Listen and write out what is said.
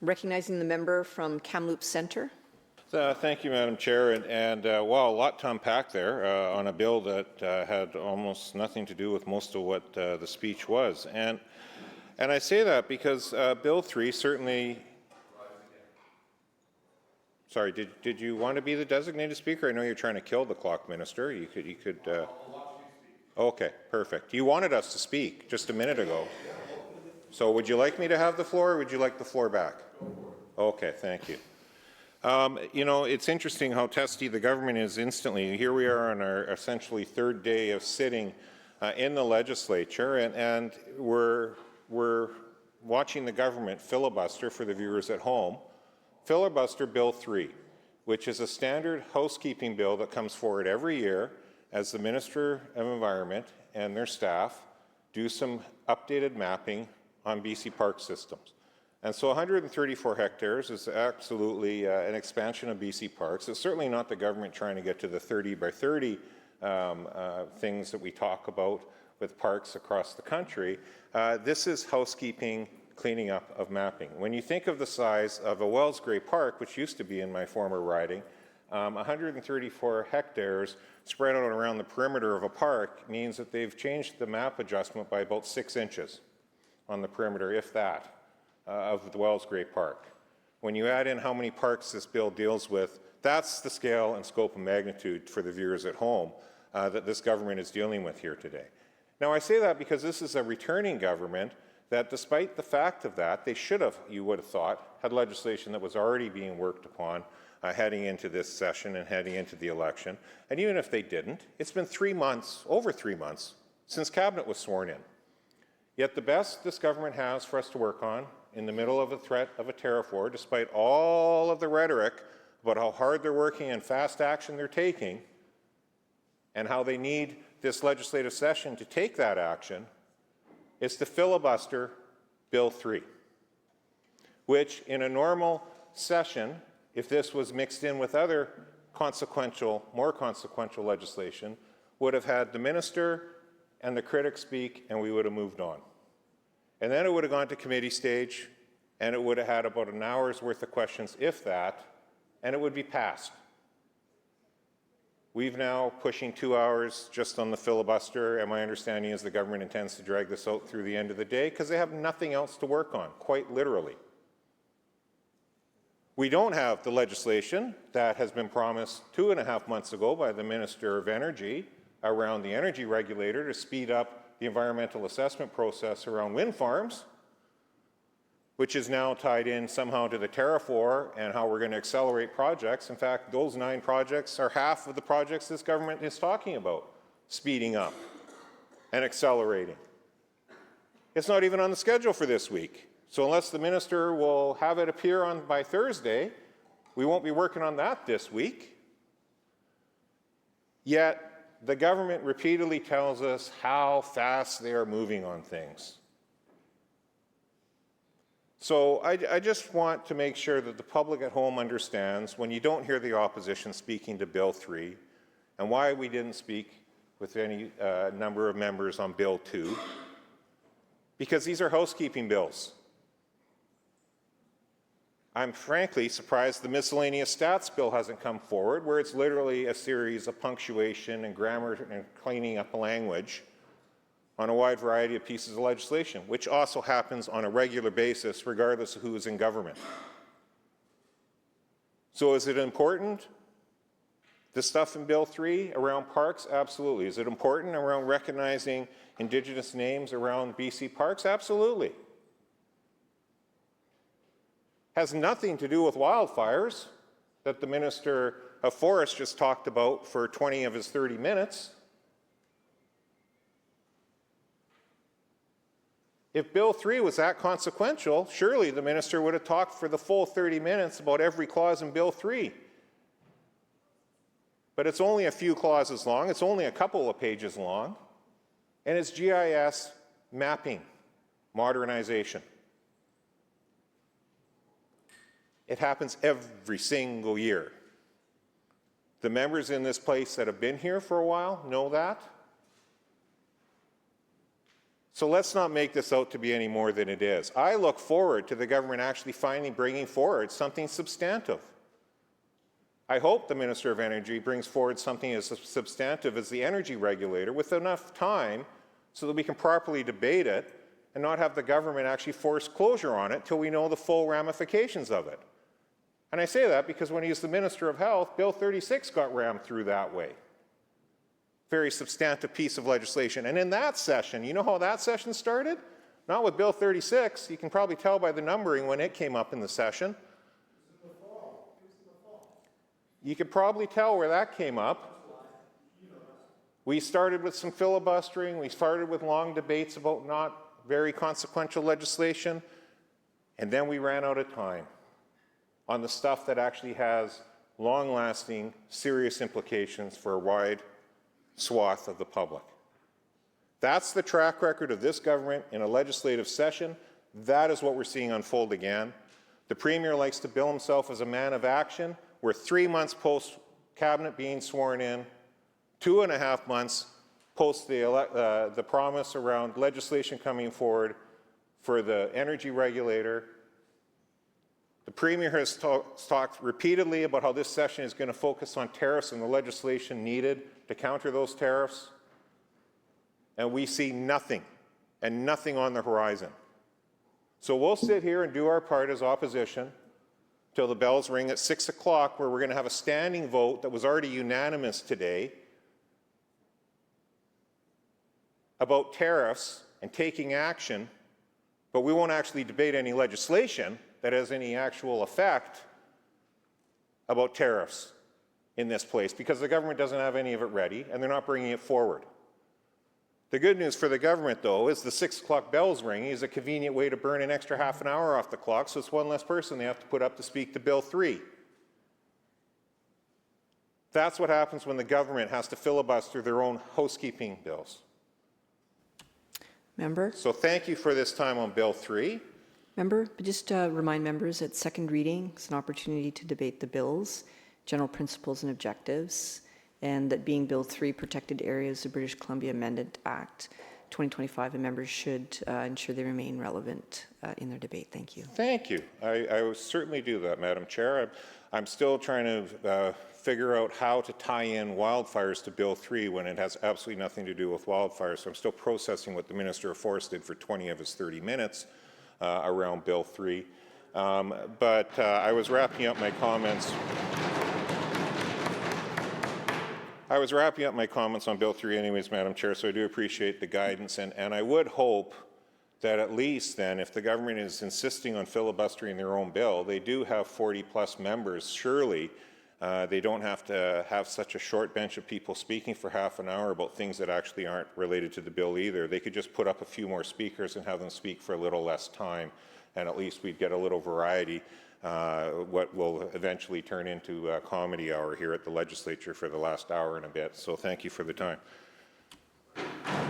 Recognizing the member from Kamloops Centre. Thank you, Madam Chair. Well, a lot to unpack there on a bill that had almost nothing to do with most of what the speech was. And I say that because Bill 3 certainly. Sorry, did you want to be the designated speaker? I know you're trying to kill the clock, Minister. You could. Okay, perfect. You wanted us to speak just a minute ago. So would you like me to have the floor, or would you like the floor back? Okay, thank you. You know, it's interesting how testy the government is instantly. Here we are on our essentially third day of sitting in the legislature, and we're watching the government filibuster, for the viewers at home, filibuster Bill 3, which is a standard housekeeping bill that comes forward every year as the Minister of Environment and their staff do some updated mapping on BC park systems. And so 134 hectares is absolutely an expansion of BC parks. It's certainly not the government trying to get to the 30 by 30 things that we talk about with parks across the country. This is housekeeping, cleaning up of mapping. When you think of the size of a Wells Gray Park, which used to be in my former riding, 134 hectares spread out around the perimeter of a park means that they've changed the map adjustment by about 6 inches on the perimeter, if that, of the Wells Gray Park. When you add in how many parks this bill deals with, that's the scale and scope and magnitude for the viewers at home that this government is dealing with here today. Now, I say that because this is a returning government that, despite the fact of that, they should have, you would have thought, had legislation that was already being worked upon heading into this session and heading into the election. And even if they didn't, it's been 3 months, over 3 months, since Cabinet was sworn in. Yet the best this government has for us to work on in the middle of a threat of a tariff war, despite all of the rhetoric about how hard they're working and fast action they're taking, and how they need this legislative session to take that action, is to filibuster Bill 3, which in a normal session, if this was mixed in with other consequential, more consequential legislation, would have had the minister and the critics speak, and we would have moved on. And then it would have gone to committee stage, and it would have had about an hour's worth of questions, if that, and it would be passed. We've now pushing 2 hours just on the filibuster, and my understanding is the government intends to drag this out through the end of the day because they have nothing else to work on, quite literally. We don't have the legislation that has been promised 2.5 months ago by the Minister of Energy around the energy regulator to speed up the environmental assessment process around wind farms, which is now tied in somehow to the tariff war and how we're going to accelerate projects. In fact, those 9 projects are half of the projects this government is talking about speeding up and accelerating. It's not even on the schedule for this week. So unless the minister will have it appear on by Thursday, we won't be working on that this week. Yet the government repeatedly tells us how fast they are moving on things. So I just want to make sure that the public at home understands when you don't hear the opposition speaking to Bill 3 and why we didn't speak with any number of members on Bill 2, because these are housekeeping bills. I'm frankly surprised the miscellaneous stats bill hasn't come forward, where it's literally a series of punctuation and grammar and cleaning up language on a wide variety of pieces of legislation, which also happens on a regular basis regardless of who is in government. So is it important, the stuff in Bill 3 around parks? Absolutely. Is it important around recognizing Indigenous names around BC parks? Absolutely. Has nothing to do with wildfires that the Minister of Forests just talked about for 20 of his 30 minutes. If Bill 3 was that consequential, surely the minister would have talked for the full 30 minutes about every clause in Bill 3. But it's only a few clauses long, it's only a couple of pages long, and it's GIS mapping, modernization. It happens every single year. The members in this place that have been here for a while know that. So let's not make this out to be any more than it is. I look forward to the government actually finally bringing forward something substantive. I hope the Minister of Energy brings forward something as substantive as the energy regulator with enough time so that we can properly debate it and not have the government actually force closure on it till we know the full ramifications of it. And I say that because when he was the Minister of Health, Bill 36 got rammed through that way. Very substantive piece of legislation. And in that session, you know how that session started? Not with Bill 36. You can probably tell by the numbering when it came up in the session. You could probably tell where that came up. We started with some filibustering. We started with long debates about not very consequential legislation. And then we ran out of time on the stuff that actually has long-lasting, serious implications for a wide swath of the public. That's the track record of this government in a legislative session. That is what we're seeing unfold again. The Premier likes to bill himself as a man of action. We're 3 months post Cabinet being sworn in, 2.5 months post the promise around legislation coming forward for the energy regulator. The Premier has talked repeatedly about how this session is going to focus on tariffs and the legislation needed to counter those tariffs. And we see nothing, and nothing on the horizon. So we'll sit here and do our part as opposition till the bells ring at 6 o'clock, where we're going to have a standing vote that was already unanimous today about tariffs and taking action, but we won't actually debate any legislation that has any actual effect about tariffs in this place, because the government doesn't have any of it ready and they're not bringing it forward. The good news for the government, though, is the 6 o'clock bells ringing is a convenient way to burn an extra half an hour off the clock, so it's one less person they have to put up to speak to Bill 3. That's what happens when the government has to filibuster their own housekeeping bills. Member? So thank you for this time on Bill 3. Member, just remind members that second reading is an opportunity to debate the bills, general principles and objectives, and that being Bill 3, Protected Areas of British Columbia Amendment Act 2025, and members should ensure they remain relevant in their debate. Thank you. Thank you. I will certainly do that, Madam Chair. I'm still trying to figure out how to tie in wildfires to Bill 3 when it has absolutely nothing to do with wildfires. So I'm still processing what the Minister of Forest did for 20 of his 30 minutes around Bill 3. But I was wrapping up my comments. I was wrapping up my comments on Bill 3 anyways, Madam Chair, so I do appreciate the guidance. And I would hope that at least then, if the government is insisting on filibustering their own bill, they do have 40-plus members. Surely they don't have to have such a short bench of people speaking for half an hour about things that actually aren't related to the bill either. They could just put up a few more speakers and have them speak for a little less time, and at least we'd get a little variety. What will eventually turn into a comedy hour here at the legislature for the last hour and a bit. So thank you for the time.